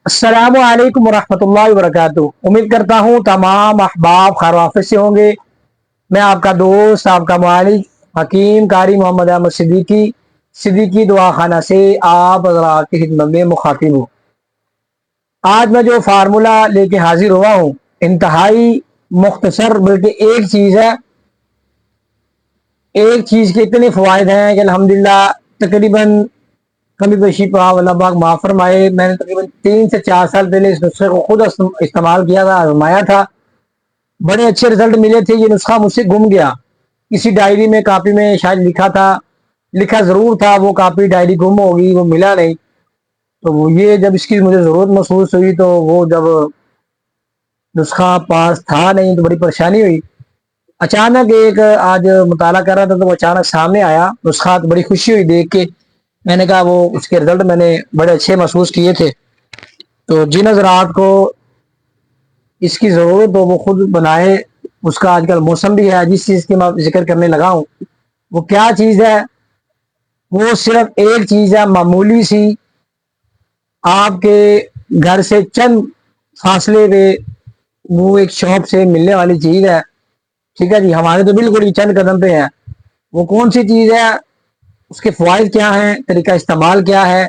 السلام علیکم ورحمۃ اللہ وبرکاتہ۔ امید کرتا ہوں تمام احباب خیر و عافیت سے ہوں گے۔ میں آپ کا دوست، آپ کا معالج حکیم قاری محمد احمد صدیقی دعا خانہ سے آپ حضرات کی خدمت میں مخاطب ہوں۔ آج میں جو فارمولہ لے کے حاضر ہوا ہوں انتہائی مختصر، بلکہ ایک چیز ہے، ایک چیز کے اتنے فوائد ہیں کہ الحمدللہ تقریباً کمی بیشی پا اللہ پاک معاف فرمائے، میں نے تقریباً 3 سے 4 سال پہلے اس نسخے کو خود استعمال کیا تھا، آزمایا تھا، بڑے اچھے رزلٹ ملے تھے۔ یہ نسخہ مجھ سے گم گیا، کسی ڈائری میں کاپی میں شاید لکھا تھا، لکھا ضرور تھا، وہ کاپی ڈائری گم ہوگی، وہ ملا نہیں۔ تو وہ یہ جب اس کی مجھے ضرورت محسوس ہوئی تو وہ جب نسخہ پاس تھا نہیں تو بڑی پریشانی ہوئی۔ اچانک ایک آج مطالعہ کر رہا تھا تو وہ اچانک سامنے آیا نسخہ، تو بڑی خوشی ہوئی دیکھ کے۔ میں نے کہا وہ اس کے رزلٹ میں نے بڑے اچھے محسوس کیے تھے، تو جن حضرات کو اس کی ضرورت ہو وہ خود بنائے۔ اس کا آج کل موسم بھی ہے، جس چیز کی میں ذکر کرنے لگا ہوں وہ کیا چیز ہے؟ وہ صرف ایک چیز ہے، معمولی سی، آپ کے گھر سے چند فاصلے پہ وہ ایک شاپ سے ملنے والی چیز ہے، ٹھیک ہے جی، ہمارے تو بالکل ہی چند قدم پہ ہے۔ وہ کون سی چیز ہے، اس کے فوائد کیا ہیں، طریقہ استعمال کیا ہے،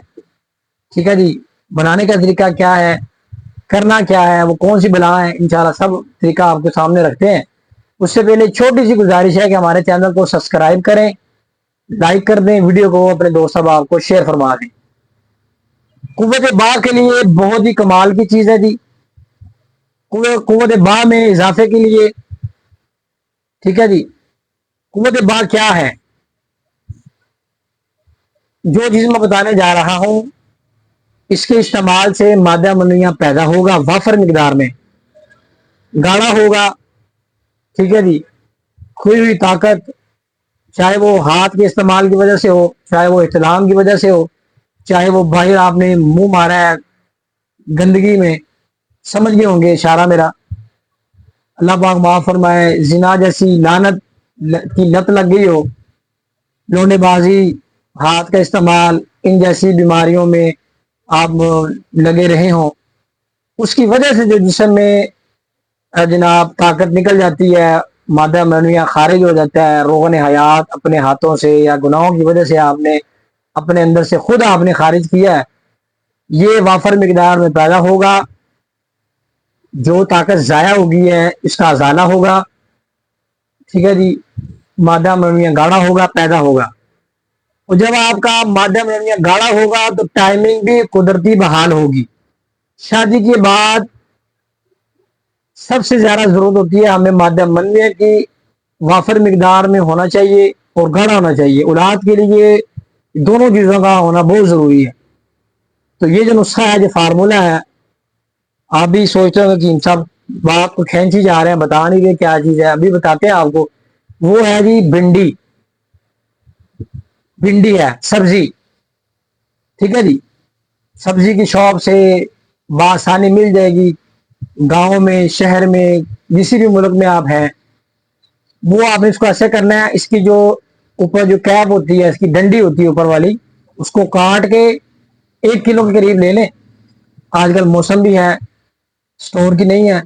ٹھیک ہے جی، بنانے کا طریقہ کیا ہے، کرنا کیا ہے، وہ کون سی بلا ہے، انشاءاللہ سب طریقہ آپ کے سامنے رکھتے ہیں۔ اس سے پہلے چھوٹی سی گزارش ہے کہ ہمارے چینل کو سبسکرائب کریں، لائک کر دیں، ویڈیو کو اپنے دوست احباب کو شیئر فرما دیں۔ قوت باہ کے لیے بہت ہی کمال کی چیز ہے جی، قوت باہ میں اضافے کے لیے، ٹھیک ہے جی۔ قوت باہ کیا ہے؟ جو چیز میں بتانے جا رہا ہوں اس کے استعمال سے مادہ منویاں پیدا ہوگا وافر مقدار میں، گاڑا ہوگا، ٹھیک ہے جی، کھوئی ہوئی طاقت، چاہے وہ ہاتھ کے استعمال کی وجہ سے ہو، چاہے وہ احتلام کی وجہ سے ہو، چاہے وہ باہر آپ نے منہ مارا ہے گندگی میں، سمجھ گئے ہوں گے اشارہ میرا، اللہ پاک معاف فرمائے، زنا جیسی لعنت کی لت لگ گئی ہو، لونے بازی، ہاتھ کا استعمال، ان جیسی بیماریوں میں آپ لگے رہے ہوں، اس کی وجہ سے جو جسم میں جناب طاقت نکل جاتی ہے، مادہ منویہ خارج ہو جاتا ہے، روغن حیات اپنے ہاتھوں سے یا گناہوں کی وجہ سے آپ نے اپنے اندر سے خود آپ نے خارج کیا ہے، یہ وافر مقدار میں پیدا ہوگا۔ جو طاقت ضائع ہوگی ہے اس کا ازالہ ہوگا، ٹھیک ہے جی، مادہ منویہ گاڑا ہوگا، پیدا ہوگا۔ اور جب آپ کا مادہ منویہ گاڑا ہوگا تو ٹائمنگ بھی قدرتی بحال ہوگی۔ شادی کے بعد سب سے زیادہ ضرورت ہوتی ہے ہمیں مادہ منویہ کی، وافر مقدار میں ہونا چاہیے اور گاڑا ہونا چاہیے۔ اولاد کے لیے دونوں چیزوں کا ہونا بہت ضروری ہے۔ تو یہ جو نسخہ ہے، جو فارمولہ ہے، آپ بھی سوچتے ہو کہ سب بات کو کھینچی جا رہے ہیں، بتا نہیں رہے کیا چیز ہے، ابھی بتاتے ہیں آپ کو۔ وہ ہے جی بھنڈی، بھنڈی ہے سبزی، ٹھیک ہے جی، سبزی کی شاپ سے بآسانی مل جائے گی، گاؤں میں، شہر میں، کسی بھی ملک میں آپ ہیں۔ وہ آپ نے اس کو ایسے کرنا ہے، اس کی جو اوپر جو کیپ ہوتی ہے، اس کی ڈنڈی ہوتی ہے اوپر والی، اس کو کاٹ کے 1 کلو کے قریب لے لیں۔ آج کل موسم بھی ہے، سٹور کی نہیں ہے،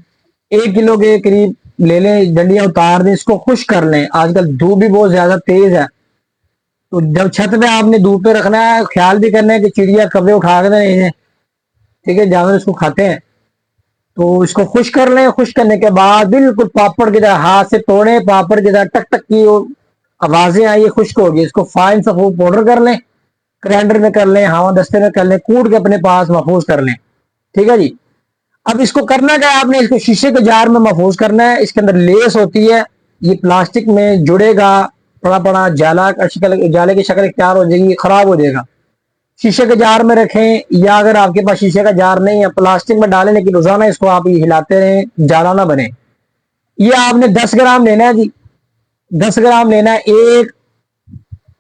1 کلو کے قریب لے لیں، ڈنڈیاں اتار دیں، اس کو خشک کر لیں۔ آج کل دھوپ بھی بہت زیادہ تیز ہے، تو جب چھت پہ آپ نے دھوپ پہ رکھنا ہے، خیال بھی کرنا ہے کہ چڑیا کبے اٹھا کے نہیں ہیں، ٹھیک ہے، جانور اس کو کھاتے ہیں، تو اس کو خشک کر لیں۔ خشک کرنے کے بعد بالکل پاپڑ کی طرح ہاتھ سے توڑیں، پاپڑ کی طرح ٹک ٹک کی آوازیں آئی، خشک ہوگی، اس کو فائن سفید پاؤڈر کر لیں، گرائنڈر میں کر لیں، ہاں دستے میں کر لیں، کوٹ کے اپنے پاس محفوظ کر لیں، ٹھیک ہے جی۔ اب اس کو کرنا کیا ہے، آپ نے اس کو شیشے کے جار میں محفوظ کرنا ہے۔ اس کے اندر لیس ہوتی ہے، یہ پلاسٹک میں جڑے گا، پڑا پڑا جالے کی شکل اختیار ہو جائے گی، خراب ہو جائے گا۔ شیشے کے جار میں رکھیں، یا اگر آپ کے پاس شیشے کا جار نہیں ہے پلاسٹک میں ڈالیں، لیکن روزانہ اس کو آپ ہلاتے رہیں، جالا نہ بنے۔ یہ آپ نے 10 گرام لینا ہے جی، 10 گرام لینا ہے، ایک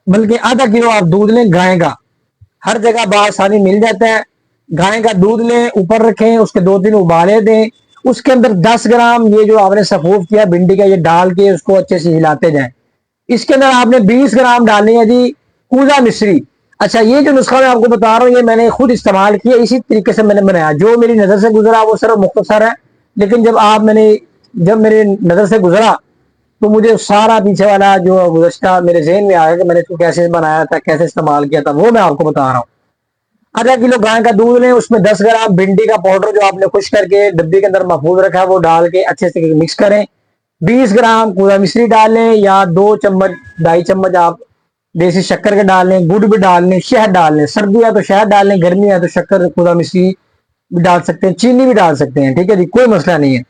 بلکہ آدھا کلو آپ دودھ لیں گائے کا، ہر جگہ بآسانی مل جاتا ہے۔ گائے کا دودھ لیں، اوپر رکھیں، اس کے 2-3 ابالے دیں، اس کے اندر 10 گرام یہ جو آپ نے سفوف کیا بھنڈی کا، یہ ڈال کے اس کو اچھے سے ہلاتے جائیں۔ اس کے اندر آپ نے 20 گرام ڈالنی ہے جی کوزہ مصری، اچھا یہ جو نسخہ میں آپ کو بتا رہا ہوں یہ میں نے خود استعمال کیا، اسی طریقے سے میں نے بنایا، جو میری نظر سے گزرا وہ صرف مختصر ہے، لیکن جب میرے نظر سے گزرا تو مجھے سارا پیچھے والا جو گزشتہ میرے ذہن میں آیا کہ میں نے اس کو کیسے بنایا تھا، کیسے استعمال کیا تھا، وہ میں آپ کو بتا رہا ہوں۔ آدھا کلو گائے کا دودھ لیں، اس میں 10 گرام بھنڈی کا پاؤڈر جو آپ نے خشک کر کے ڈبے کے اندر محفوظ رکھا ہے وہ ڈال کے اچھے سے مکس کریں۔ 20 گرام کوڑا مصری ڈال لیں، یا 2 چمچ 2.5 چمچ آپ دیسی شکر کے ڈال لیں، گڑ بھی ڈال لیں، شہد ڈال لیں، سردی ہے تو شہد ڈال لیں، گرمی ہے تو شکر خدا مصری بھی ڈال سکتے ہیں، چینی بھی ڈال سکتے ہیں، ٹھیک ہے جی، کوئی مسئلہ نہیں ہے،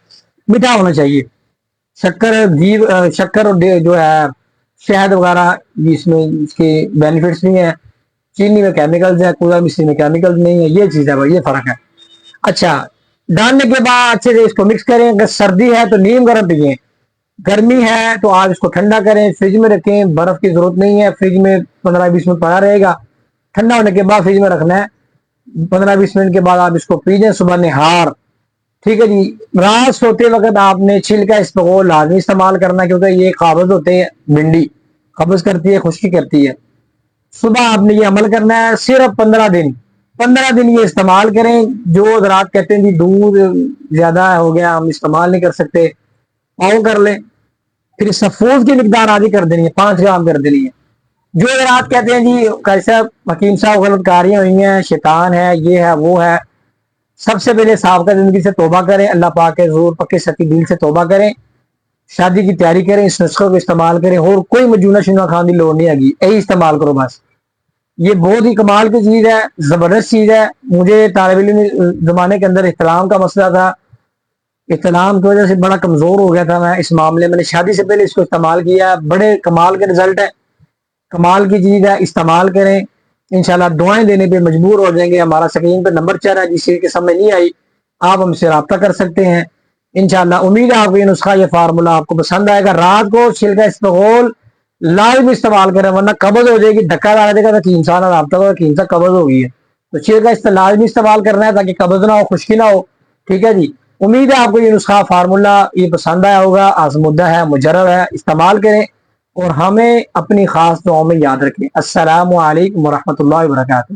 میٹھا ہونا چاہیے۔ شکر شکر اور جو ہے شہد وغیرہ اس میں اس کے بینیفٹس نہیں ہیں، چینی میں کیمیکلز ہیں، کوڑا مصری میں کیمیکلز نہیں ہے، یہ چیز ہے بھائی، یہ فرق ہے۔ اچھا ڈالنے کے بعد اچھے سے اس کو مکس کریں، اگر سردی ہے تو نیم گرم پیئیں، گرمی ہے تو آپ اس کو ٹھنڈا کریں، فریج میں رکھیں، برف کی ضرورت نہیں ہے، فریج میں 15-20 منٹ پڑا رہے گا، ٹھنڈا ہونے کے بعد فریج میں رکھنا ہے، 15-20 منٹ کے بعد آپ اس کو پی جائیں صبح نہار، ٹھیک ہے جی۔ رات سوتے وقت آپ نے چھلکا اسبغول لازمی استعمال کرنا، کیونکہ یہ قابض ہوتے ہیں، بھنڈی قبض کرتی ہے، خشکی کرتی ہے۔ صبح آپ نے یہ عمل کرنا ہے صرف 15 دن یہ استعمال کریں۔ جو حضرات کہتے ہیں جی دودھ زیادہ ہو گیا ہم استعمال نہیں کر سکتے، پاؤ کر لیں، پھر سفوف کی مقدار آدھی کر دینی ہے، 5 گرام کر دینی ہے۔ جو حضرات کہتے ہیں جی کیسا حکیم صاحب غلط کاریاں ہوئی ہیں، شیطان ہے، یہ ہے وہ ہے، سب سے پہلے سابقہ زندگی سے توبہ کریں، اللہ پاک کے حضور پکے سچے دل سے توبہ کریں، شادی کی تیاری کریں، اس نسخے کو استعمال کریں، اور کوئی مجونہ شنہ خان کی لوڑ نہیں آگی، یہی استعمال کرو بس۔ یہ بہت ہی کمال کی چیز ہے، زبردست چیز ہے۔ مجھے طالب علم زمانے کے اندر احتلام کا مسئلہ تھا، احتلام کی وجہ سے بڑا کمزور ہو گیا تھا میں اس معاملے میں نے شادی سے پہلے اس کو استعمال کیا، بڑے کمال کے رزلٹ ہے، کمال کی چیز ہے، استعمال کریں، انشاءاللہ دعائیں دینے پہ مجبور ہو جائیں گے۔ ہمارا سکرین پہ نمبر چل رہا ہے، جس کے سمجھ نہیں آئی آپ ہم سے رابطہ کر سکتے ہیں انشاءاللہ۔ امید ہے آپ کو یہ نسخہ، یہ فارمولہ آپ کو پسند آئے گا۔ رات کو چھلکا اسبغول لازم استعمال کریں، ورنہ قبض ہو جائے گی، دھکا ڈال دے گا تو انسان رابطہ ہوگا کہ انسان قبض ہو گئی ہے، تو چھلکا لازمی استعمال کرنا ہے تاکہ قبض نہ ہو، خشکی نہ ہو، ٹھیک ہے جی۔ امید ہے آپ کو یہ نسخہ فارمولہ یہ پسند آیا ہوگا، آزمودہ ہے، مجرب ہے، استعمال کریں اور ہمیں اپنی خاص دعاؤں میں یاد رکھیں۔ السلام علیکم ورحمۃ اللہ وبرکاتہ۔